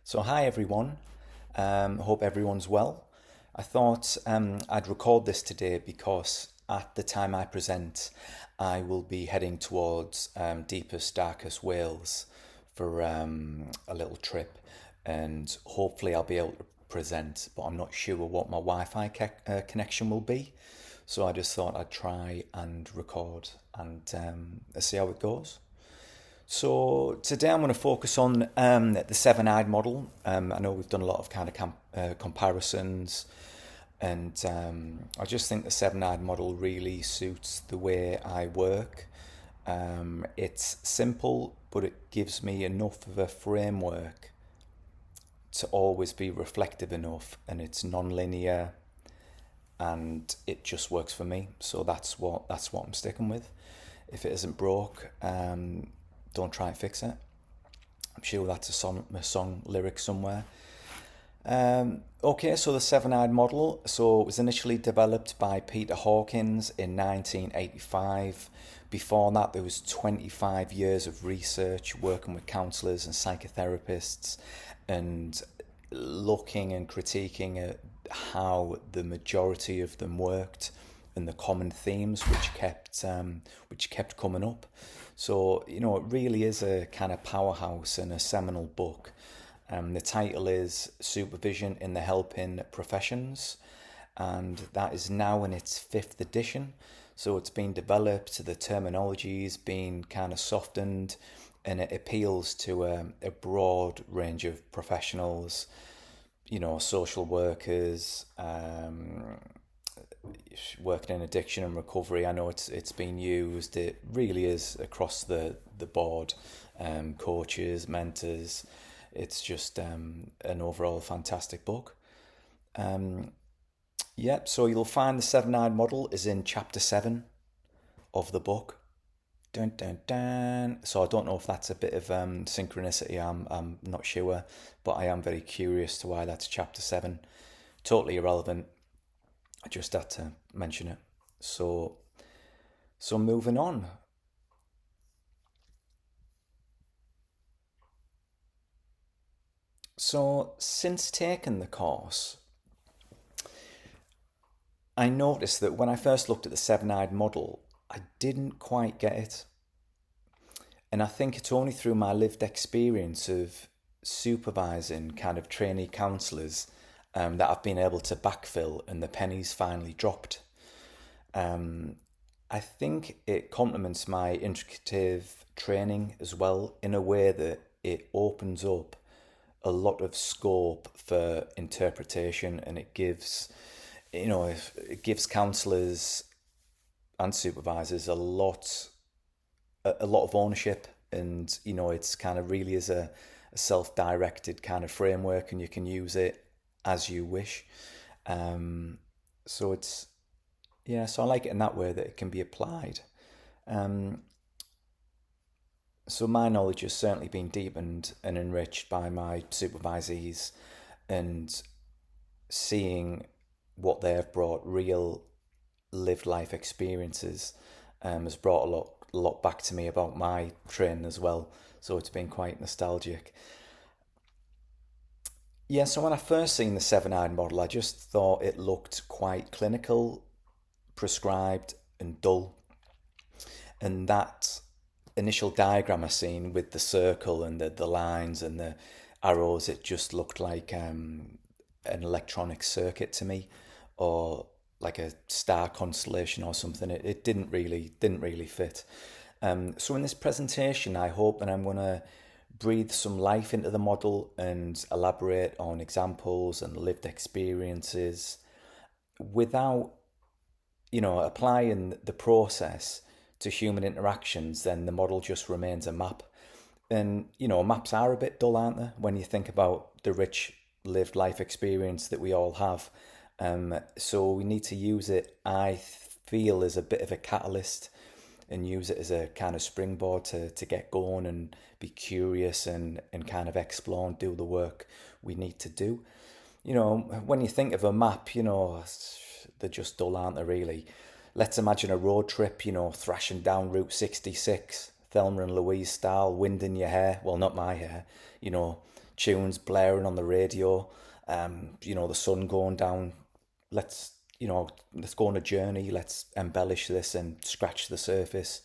So hi everyone, hope everyone's well. I thought I'd record this today because at the time I present I will be heading towards deepest, darkest Wales for a little trip, and hopefully I'll be able to present, but I'm not sure what my Wi-Fi connection will be. So I just thought I'd try and record and see how it goes. So today I'm going to focus on the seven-eyed model. I know we've done a lot of kind of comparisons, and I just think the seven-eyed model really suits the way I work. It's simple, but it gives me enough of a framework to always be reflective enough, and it's non-linear, and it just works for me. So that's what I'm sticking with. If it isn't broke, don't try and fix it. I'm sure that's a song lyric somewhere. Okay, so the seven-eyed model. So it was initially developed by Peter Hawkins in 1985. Before that, there was 25 years of research working with counsellors and psychotherapists and looking and critiquing at how the majority of them worked and the common themes which kept coming up. So, it really is a kind of powerhouse and a seminal book. The title is Supervision in the Helping Professions, and that is now in its fifth edition. So it's been developed, the terminology's been kind of softened, and it appeals to a broad range of professionals, social workers, working in addiction and recovery. I know it's been used. It really is across the board. Coaches, mentors. It's just an overall fantastic book. Yep. So you'll find the seven-eyed model is in chapter 7 of the book. Dun dun dun. So I don't know if that's a bit of synchronicity. I'm not sure, but I am very curious to why that's chapter 7. Totally irrelevant. I just had to mention it. So moving on. So since taking the course, I noticed that when I first looked at the seven-eyed model, I didn't quite get it. And I think it's only through my lived experience of supervising kind of trainee counsellors that I've been able to backfill and the pennies finally dropped. I think it complements my integrative training as well in a way that it opens up a lot of scope for interpretation, and it gives, it gives counsellors and supervisors a lot of ownership, and it's kind of really is a self-directed kind of framework, and you can use it as you wish. So it's yeah, so I like it in that way that it can be applied. Um, so my knowledge has certainly been deepened and enriched by my supervisees, and seeing what they've brought, real lived life experiences, has brought a lot back to me about my training as well. So it's been quite nostalgic. Yeah, so when I first seen the seven-eyed model, I just thought it looked quite clinical, prescribed, and dull. And that initial diagram I seen with the circle and the lines and the arrows, it just looked like an electronic circuit to me, or like a star constellation or something. It didn't really fit. So in this presentation, I hope that I'm going to breathe some life into the model and elaborate on examples and lived experiences without, applying the process to human interactions. Then the model just remains a map. And, maps are a bit dull, aren't they, when you think about the rich lived life experience that we all have. So we need to use it, I feel, as a bit of a catalyst, and use it as a kind of springboard to get going and be curious and kind of explore and do the work we need to do. When you think of a map, they're just dull, aren't they, really? Let's imagine a road trip, thrashing down Route 66, Thelma and Louise style, wind in your hair. Well, not my hair, tunes blaring on the radio, the sun going down. Let's, let's go on a journey. Let's embellish this and scratch the surface.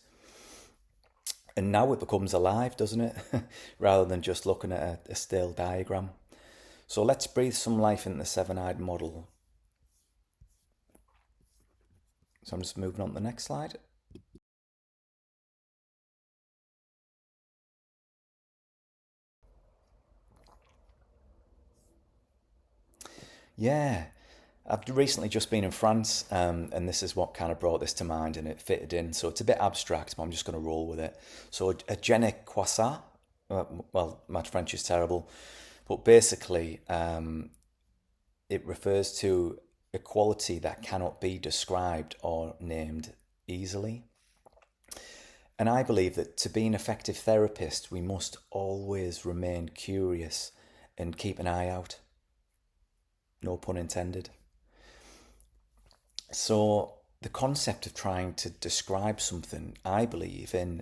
And now it becomes alive, doesn't it? Rather than just looking at a still diagram. So let's breathe some life into the seven-eyed model. So I'm just moving on to the next slide. Yeah, I've recently just been in France, and this is what kind of brought this to mind, and it fitted in. So it's a bit abstract, but I'm just going to roll with it. So a je ne crois ça, well, my French is terrible, but basically, it refers to a quality that cannot be described or named easily. And I believe that to be an effective therapist, we must always remain curious and keep an eye out. No pun intended. So the concept of trying to describe something, I believe, in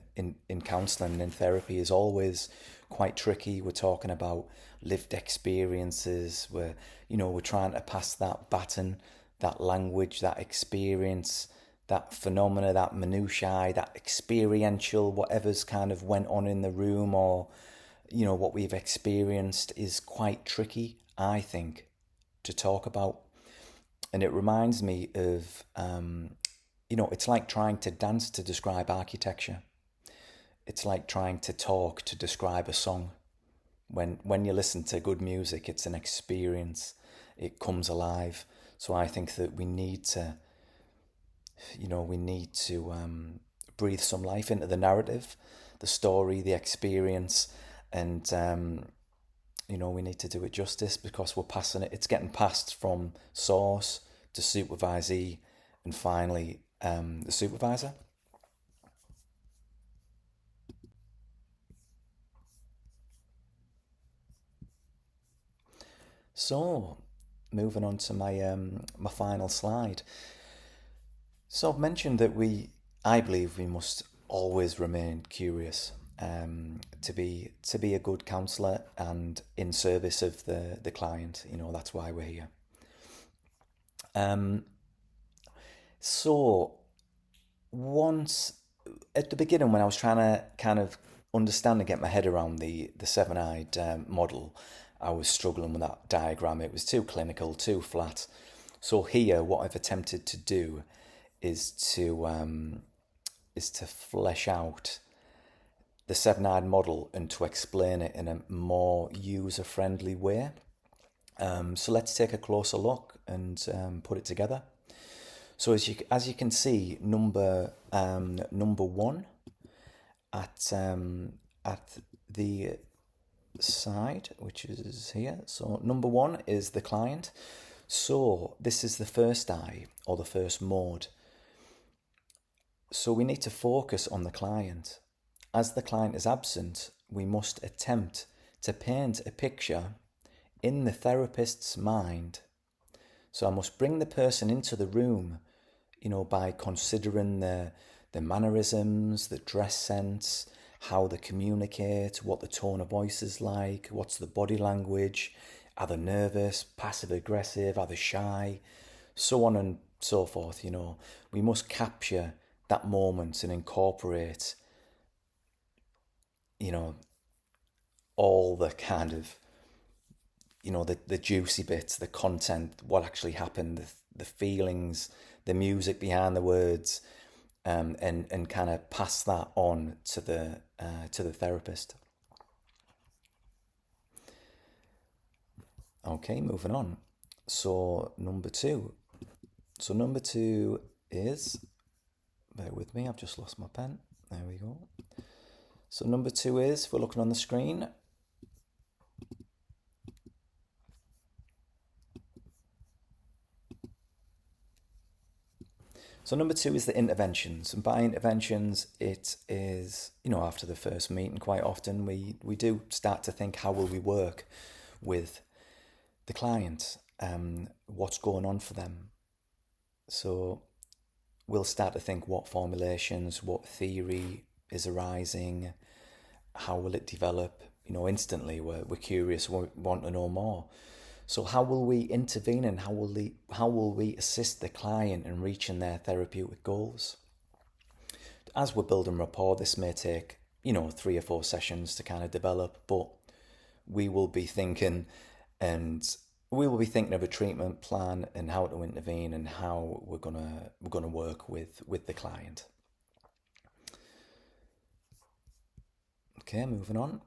counselling and in therapy is always quite tricky. We're talking about lived experiences. We're trying to pass that baton, that language, that experience, that phenomena, that minutiae, that experiential, whatever's kind of went on in the room or, what we've experienced is quite tricky, I think, to talk about. And it reminds me of, it's like trying to dance to describe architecture. It's like trying to talk to describe a song. When you listen to good music, it's an experience. It comes alive. So I think that we need to, breathe some life into the narrative, the story, the experience, and we need to do it justice because we're passing it. It's getting passed from source to supervisee and finally the supervisor. So, moving on to my final slide. So I've mentioned that I believe we must always remain curious to be a good counsellor and in service of the client. That's why we're here. Um, so once at the beginning, when I was trying to kind of understand and get my head around the seven-eyed model, I was struggling with that diagram. It was too clinical, too flat. So here, what I've attempted to do is to flesh out the seven-eyed model and to explain it in a more user-friendly way. So let's take a closer look and put it together. So as you can see, number one at the side, which is here. So number one is the client. So this is the first eye or the first mode. So we need to focus on the client. As the client is absent, we must attempt to paint a picture in the therapist's mind. So I must bring the person into the room, by considering the mannerisms, the dress sense, how they communicate, what the tone of voice is like, what's the body language, are they nervous, passive aggressive, are they shy, so on and so forth. We must capture that moment and incorporate, all the kind of, the juicy bits, the content, what actually happened, the feelings, the music behind the words, and kind of pass that on to the therapist. Okay, moving on. So number two. So number two is, bear with me, I've just lost my pen. There we go. So number two is, if we're looking on the screen, so number two is the interventions. And by interventions, it is, after the first meeting, quite often we do start to think, how will we work with the client? What's going on for them? So we'll start to think what formulations, what theory is arising, how will it develop, instantly we're curious, we want to know more. So how will we intervene, and how will we assist the client in reaching their therapeutic goals? As we're building rapport, this may take 3 or 4 sessions to kind of develop, but we will be thinking and we will be thinking of a treatment plan and how to intervene and how we're gonna work with the client. Okay, moving on.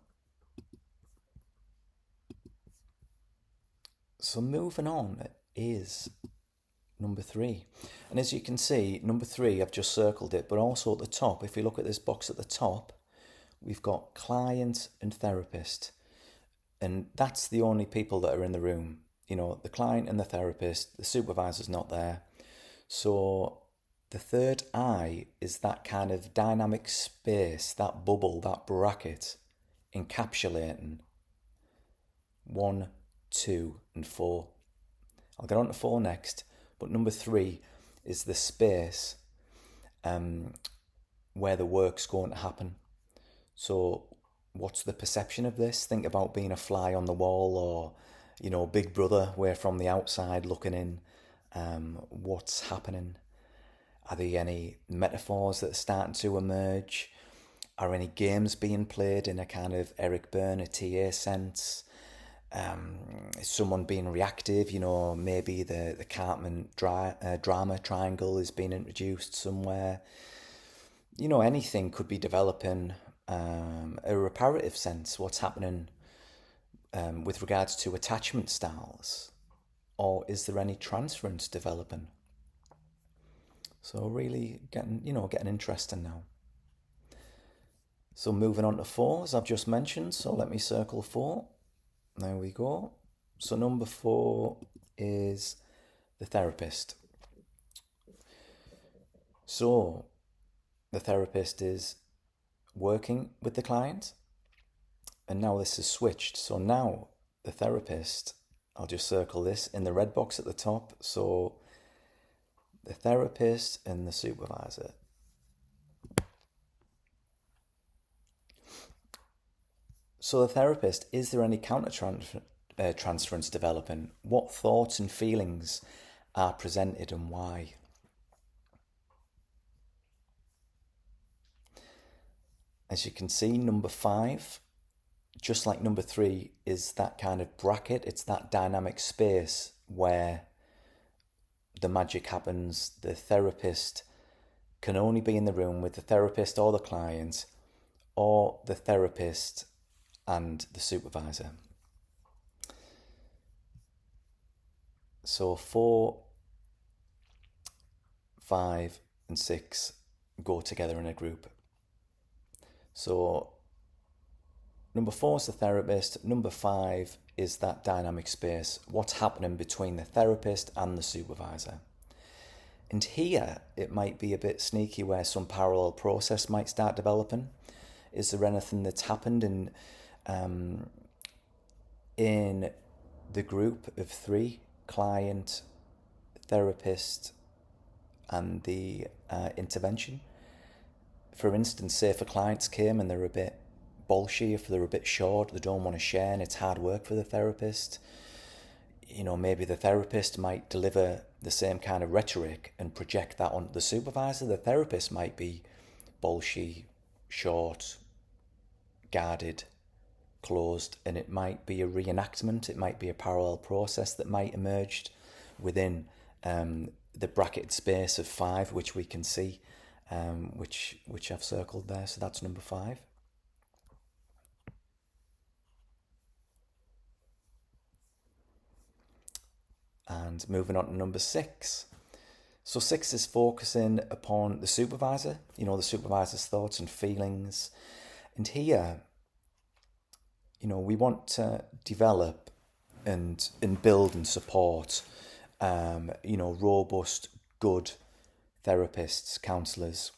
So moving on is number 3. And as you can see, number 3, I've just circled it, but also at the top, if you look at this box at the top, we've got client and therapist. And that's the only people that are in the room. The client and the therapist, the supervisor's not there. So the third eye is that kind of dynamic space, that bubble, that bracket, encapsulating 1, 2, and 4. I'll get on to 4 next, but number 3 is the space where the work's going to happen. So what's the perception of this? Think about being a fly on the wall, or Big Brother, where from the outside looking in, what's happening? Are there any metaphors that are starting to emerge? Are any games being played in a kind of Eric Berne, TA sense? Is someone being reactive? Maybe the Cartman drama triangle is being introduced somewhere. Anything could be developing a reparative sense. What's happening with regards to attachment styles? Or is there any transference developing? So really getting interesting now. So moving on to 4, as I've just mentioned. So let me circle 4. There we go. So number 4 is the therapist. So the therapist is working with the client, and now this is switched. So now the therapist, I'll just circle this in the red box at the top. So the therapist and the supervisor. So the therapist, is there any transference developing? What thoughts and feelings are presented and why? As you can see, number 5, just like number 3, is that kind of bracket. It's that dynamic space where the magic happens. The therapist can only be in the room with the therapist or the client, or the therapist and the supervisor. So 4, 5, and 6 go together in a group. So number 4 is the therapist. Number 5 is that dynamic space. What's happening between the therapist and the supervisor? And here it might be a bit sneaky, where some parallel process might start developing. Is there anything that's happened in the group of 3, client, therapist, and the intervention? For instance, say if a client came and they're a bit bolshy, if they're a bit short, they don't want to share, and it's hard work for the therapist. Maybe the therapist might deliver the same kind of rhetoric and project that on the supervisor. The therapist might be bolshy, short, guarded, closed, and it might be a reenactment. It might be a parallel process that might emerge within the bracketed space of 5, which we can see, which I've circled there. So that's number 5. And moving on to number 6. So 6 is focusing upon the supervisor, the supervisor's thoughts and feelings. And here, we want to develop and build and support, robust, good therapists, counsellors,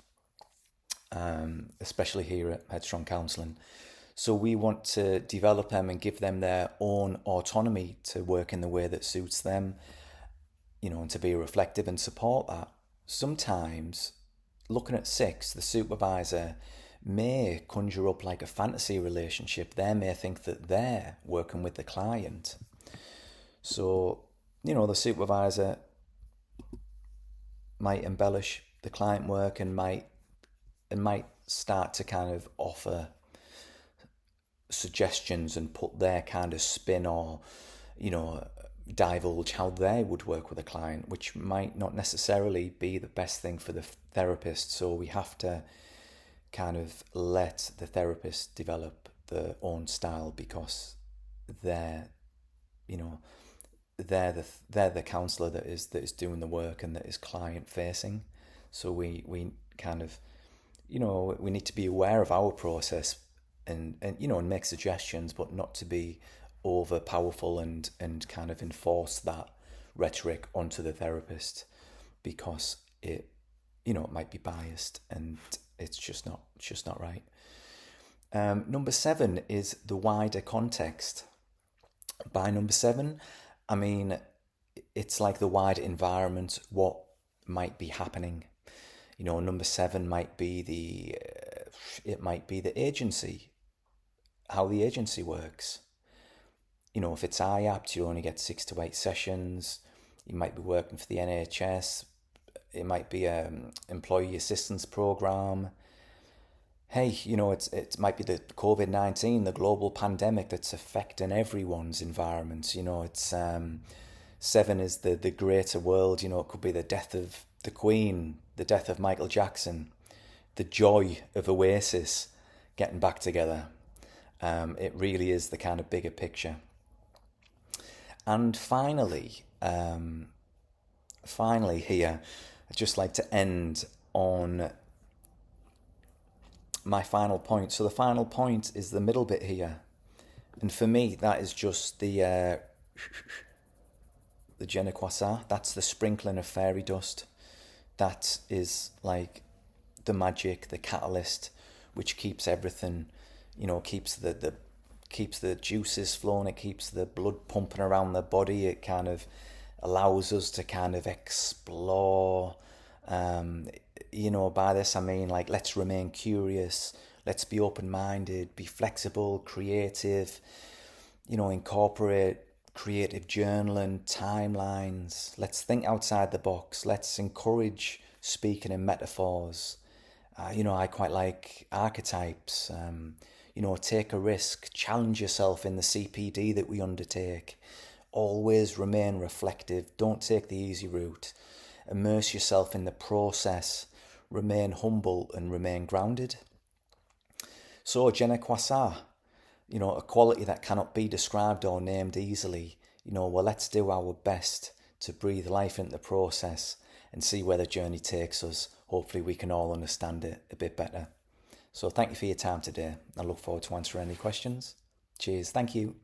especially here at Headstrong Counselling. So we want to develop them and give them their own autonomy to work in the way that suits them, and to be reflective and support that. Sometimes, looking at 6, the supervisor may conjure up like a fantasy relationship. They may think that they're working with the client. So, the supervisor might embellish the client work and might start to kind of offer suggestions and put their kind of spin, or divulge how they would work with a client, which might not necessarily be the best thing for the therapist. So we have to kind of let the therapist develop their own style, because they're you know they're the counselor that is doing the work and that is client facing. So we kind of we need to be aware of our process, and make suggestions, but not to be over powerful and kind of enforce that rhetoric onto the therapist, because it might be biased, and it's just not right. Number 7 is the wider context. By number 7, I mean it's like the wider environment, what might be happening. Number 7 might be the agency, how the agency works. If it's IAPT, you only get 6 to 8 sessions. You might be working for the NHS. It might be an employee assistance program. Hey, it might be the COVID-19, the global pandemic that's affecting everyone's environment. It's 7 is the greater world. It could be the death of the Queen, the death of Michael Jackson, the joy of Oasis getting back together. It really is the kind of bigger picture. And finally here, I'd just like to end on my final point. So the final point is the middle bit here. And for me, that is just the je ne quoi ça. That's the sprinkling of fairy dust. That is like the magic, the catalyst, which keeps everything, keeps the juices flowing, it keeps the blood pumping around the body. It kind of allows us to kind of explore. By this I mean, like, let's remain curious, let's be open-minded, be flexible, creative, incorporate creative journaling, timelines. Let's think outside the box. Let's encourage speaking in metaphors. I quite like archetypes. Take a risk, challenge yourself in the CPD that we undertake. Always remain reflective. Don't take the easy route. Immerse yourself in the process. Remain humble and remain grounded. So, je ne quoi ça, a quality that cannot be described or named easily. Let's do our best to breathe life into the process and see where the journey takes us. Hopefully we can all understand it a bit better. So thank you for your time today. I look forward to answering any questions. Cheers. Thank you.